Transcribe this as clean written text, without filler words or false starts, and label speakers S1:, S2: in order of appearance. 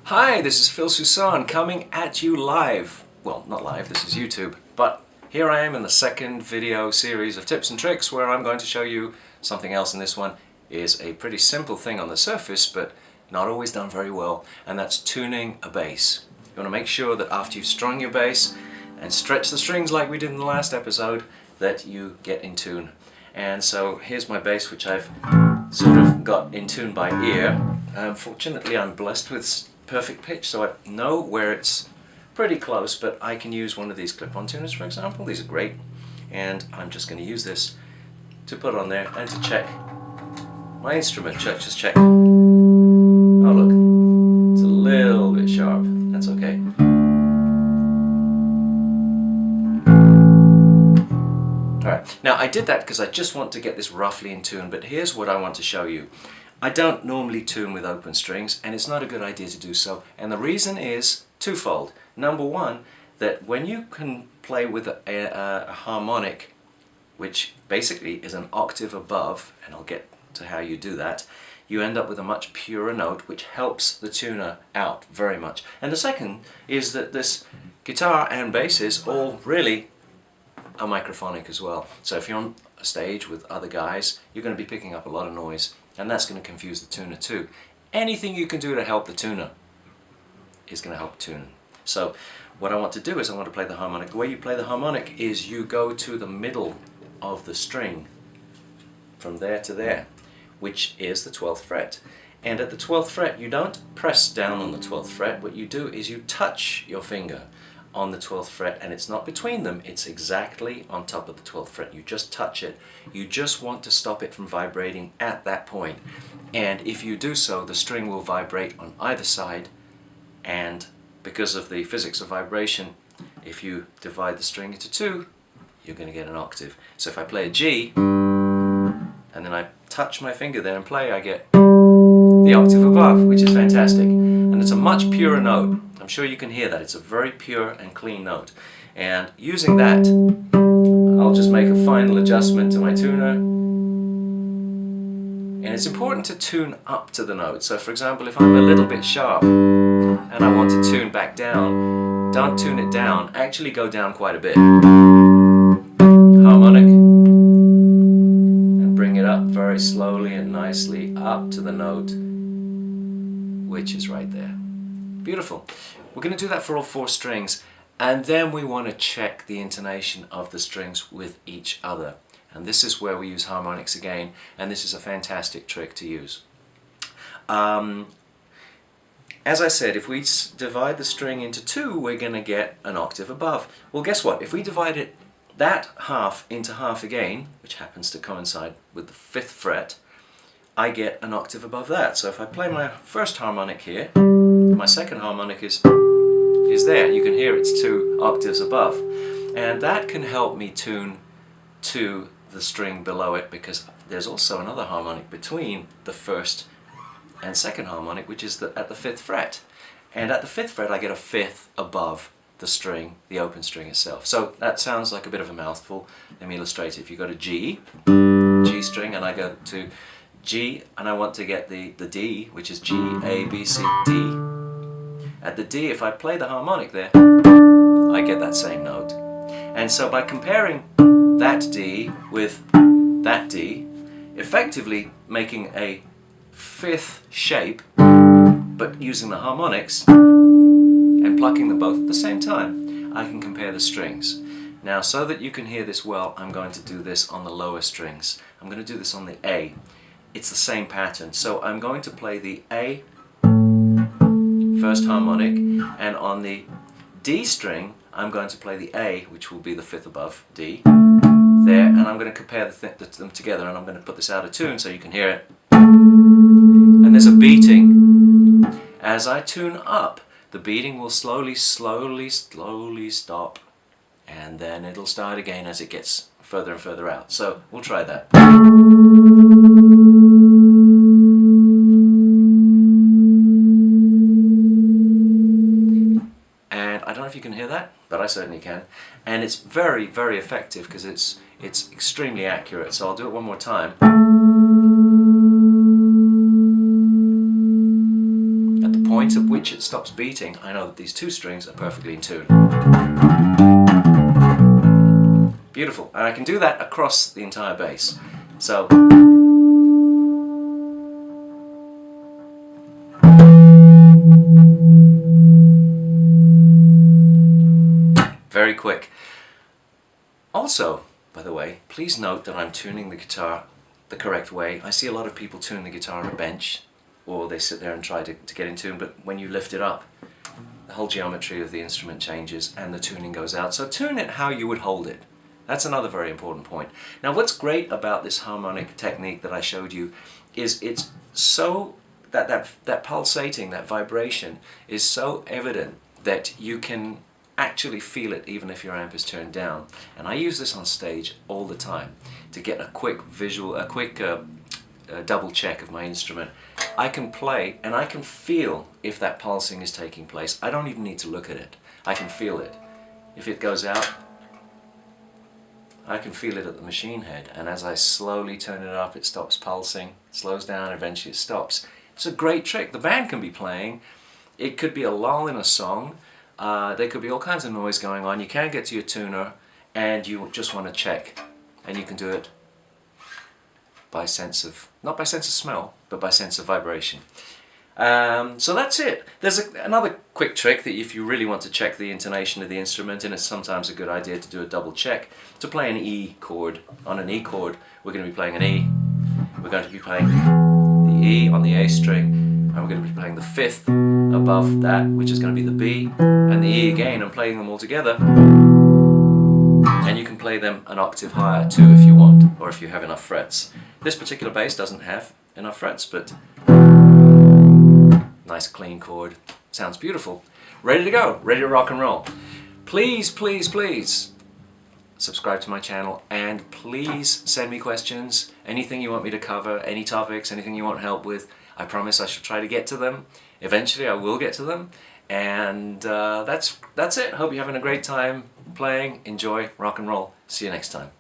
S1: Hi, this is Soussan coming at you live. Well, not live, this is YouTube, but here I am in the second video series of tips and tricks where I'm going to show you something else, and this one is a pretty simple thing on the surface, but not always done very well, and that's tuning a bass. You want to make sure that after you've strung your bass and stretched the strings like we did in the last episode, that you get in tune. And so here's my bass, which I've sort of got in tune by ear. Fortunately, I'm blessed with perfect pitch, so I know where it's pretty close, but I can use one of these clip-on tuners, for example. These are great, and I'm just going to use this to put on there and to check my instrument. Just check. Oh look, it's a little bit sharp. That's okay. Alright, now I did that because I just want to get this roughly in tune, but here's what I want to show you. I don't normally tune with open strings, and it's not a good idea to do so, and the reason is twofold. Number one, that when you can play with a harmonic, which basically is an octave above, and I'll get to how you do that, you end up with a much purer note, which helps the tuner out very much. And the second is that this guitar and basses all really are microphonic as well. So if you're on a stage with other guys, you're going to be picking up a lot of noise, and that's going to confuse the tuner too. Anything you can do to help the tuner is going to help tune. So what I want to do is I want to play the harmonic. The way you play the harmonic is you go to the middle of the string from there to there, which is the 12th fret. And at the 12th fret you don't press down on the 12th fret. What you do is you touch your finger on the 12th fret, and it's not between them, it's exactly on top of the 12th fret. You just touch it. You just want to stop it from vibrating at that point. And if you do so, the string will vibrate on either side, and because of the physics of vibration, if you divide the string into two, you're going to get an octave. So if I play a G, and then I touch my finger there and play, I get the octave above, which is fantastic. And it's a much purer note. I'm sure you can hear that. It's a very pure and clean note. And using that, I'll just make a final adjustment to my tuner. And it's important to tune up to the note. So for example, if I'm a little bit sharp and I want to tune back down, don't tune it down. Actually go down quite a bit. Harmonic. And bring it up very slowly and nicely up to the note, which is right there. Beautiful. We're going to do that for all four strings, and then we want to check the intonation of the strings with each other. And this is where we use harmonics again, and this is a fantastic trick to use. As I said, if we divide the string into two, we're going to get an octave above. Well, guess what? If we divide that half into half again, which happens to coincide with the 5th fret, I get an octave above that. So if I play my first harmonic here, my second harmonic is there. You can hear it's 2 octaves above. And that can help me tune to the string below it, because there's also another harmonic between the first and second harmonic, which is at the 5th fret. And at the 5th fret I get a 5th above the string, the open string itself. So that sounds like a bit of a mouthful. Let me illustrate it. If you go to G string, and I go to G, and I want to get the D, which is G, A, B, C, D. At the D, if I play the harmonic there, I get that same note. And so by comparing that D with that D, effectively making a 5th shape, but using the harmonics and plucking them both at the same time, I can compare the strings. Now, so that you can hear this well, I'm going to do this on the lower strings. I'm going to do this on the A. It's the same pattern. So I'm going to play the A first harmonic, and on the D string I'm going to play the A, which will be the 5th above D, there, and I'm going to compare them together, and I'm going to put this out of tune so you can hear it. And there's a beating. As I tune up, the beating will slowly stop, and then it'll start again as it gets further and further out. So we'll try that. I don't know if you can hear that, but I certainly can. And it's very, very effective because it's extremely accurate. So I'll do it one more time. point at which it stops beating, I know that these two strings are perfectly in tune. Beautiful. And I can do that across the entire bass. So very quick. Also, by the way, please note that I'm tuning the guitar the correct way. I see a lot of people tune the guitar on a bench, or they sit there and try to get in tune, but when you lift it up, the whole geometry of the instrument changes and the tuning goes out. So tune it how you would hold it. That's another very important point. Now what's great about this harmonic technique that I showed you is it's so, that pulsating, that vibration is so evident that you can actually feel it even if your amp is turned down. And I use this on stage all the time to get a quick visual, a quick double check of my instrument. I can play and I can feel if that pulsing is taking place. I don't even need to look at it. I can feel it. If it goes out, I can feel it at the machine head, and as I slowly turn it up, it stops pulsing, it slows down, eventually it stops. It's a great trick. The band can be playing. It could be a lull in a song. There could be all kinds of noise going on. You can't get to your tuner and you just want to check, and you can do it by sense of, not by sense of smell, but by sense of vibration. So that's it. There's another quick trick that if you really want to check the intonation of the instrument, and it's sometimes a good idea to do a double check, to play an E chord. On an E chord, we're going to be playing an E. We're going to be playing the E on the A string, and we're going to be playing the fifth above that, which is going to be the B, and the E again, and playing them all together. And you can play them an octave higher too if you want, or if you have enough frets. This particular bass doesn't have enough frets, but nice clean chord, sounds beautiful. Ready to go, ready to rock and roll. Please, please, please subscribe to my channel, and please send me questions, anything you want me to cover, any topics, anything you want help with. I promise I shall try to get to them. Eventually I will get to them, and that's it. Hope you're having a great time playing. Enjoy, rock and roll. See you next time.